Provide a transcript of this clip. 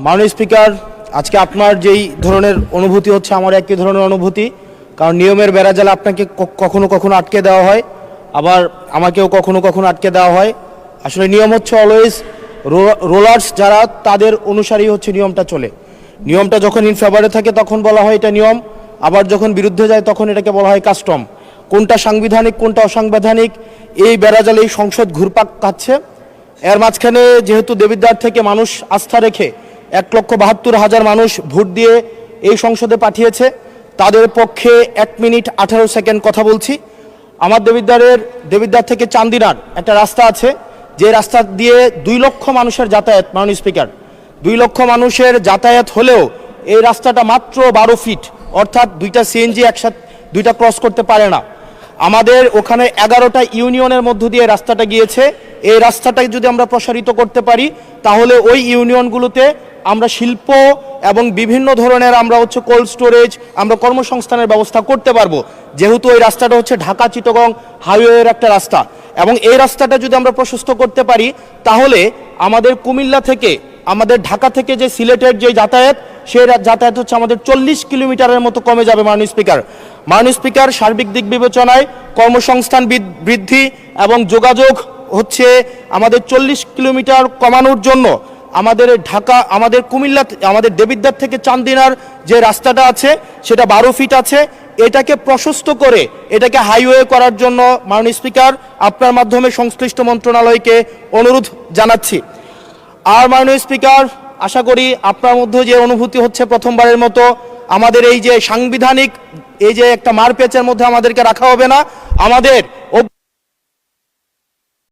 মাননীয় স্পিকার, আজকে আপনার যেই ধরনের অনুভূতি হচ্ছে আমার একই ধরনের অনুভূতি। কারণ নিয়মের বেড়াজালে আপনাকে কখনো কখনো আটকে দেওয়া হয়, আবার আমাকেও কখনো কখনো আটকে দেওয়া হয়। আসলে নিয়ম হচ্ছে অলওয়েজ রোলার্স যারা তাদের অনুসারেই হচ্ছে নিয়মটা চলে। নিয়মটা যখন ইন ফেভারে থাকে তখন বলা হয় এটা নিয়ম, আবার যখন বিরুদ্ধে যায় তখন এটাকে বলা হয় কাস্টম। কোনটা সাংবিধানিক কোনটা অসাংবিধানিক এই বেড়াজালে এই সংসদ ঘুরপাক খাচ্ছে। এর মাঝখানে যেহেতু দেবিদ্বার থেকে মানুষ আস্থা রেখে 1,72,000 মানুষ ভোট দিয়ে এই সংসদে পাঠিয়েছে, তাদের পক্ষে 1 মিনিট 18 সেকেন্ড কথা বলছি। আমার দেবিদ্বার থেকে চান্দিনার একটা রাস্তা আছে, যে রাস্তা দিয়ে 2 লক্ষ মানুষের যাতায়াত। মাননীয় স্পিকার, 2 লক্ষ মানুষের যাতায়াত হলেও এই রাস্তাটা মাত্র 12 ফিট, অর্থাৎ 2টা সিএনজি একসাথে 2টা ক্রস করতে পারে না। আমাদের ওখানে 11টা ইউনিয়নের মধ্য দিয়ে রাস্তাটা গিয়েছে। এই রাস্তাটাকে যদি আমরা প্রসারিত করতে পারি তাহলে ওই ইউনিয়নগুলোতে আমরা শিল্প এবং বিভিন্ন ধরনের আমরা হচ্ছে কোল্ড স্টোরেজ, আমরা কর্মসংস্থানের ব্যবস্থা করতে পারবো, যেহেতু ওই রাস্তাটা হচ্ছে ঢাকা চিটাগং হাইওয়ের একটা রাস্তা। এবং এই রাস্তাটা যদি আমরা প্রশস্ত করতে পারি তাহলে আমাদের কুমিল্লা থেকে, আমাদের ঢাকা থেকে যে সিলেটের যে যাতায়াত, সেই যাতায়াত হচ্ছে আমাদের 40 কিলোমিটারের মতো কমে যাবে। মাননীয় স্পিকার, সার্বিক দিক বিবেচনায় কর্মসংস্থান বৃদ্ধি এবং যোগাযোগ হচ্ছে আমাদের 40 কিলোমিটার কমানোর জন্য আমাদের ঢাকা, আমাদের কুমিল্লা, আমাদের দেবিদ্বার থেকে চান্দিনার যে রাস্তাটা আছে সেটা 12 ফিট আছে। এটাকে প্রশস্ত করে এটাকে হাইওয়ে করার জন্য মাননীয় স্পিকার আপনার মাধ্যমে সংশ্লিষ্ট মন্ত্রণালয়কে অনুরোধ জানাচ্ছি। আর মাননীয় স্পিকার, আশা করি আপনার মধ্যে যে অনুভূতি হচ্ছে প্রথমবারের মতো আমাদের এই যে সাংবিধানিক এই যে একটা মারপ্যাচের মধ্যে আমাদেরকে রাখা হবে না। আমাদের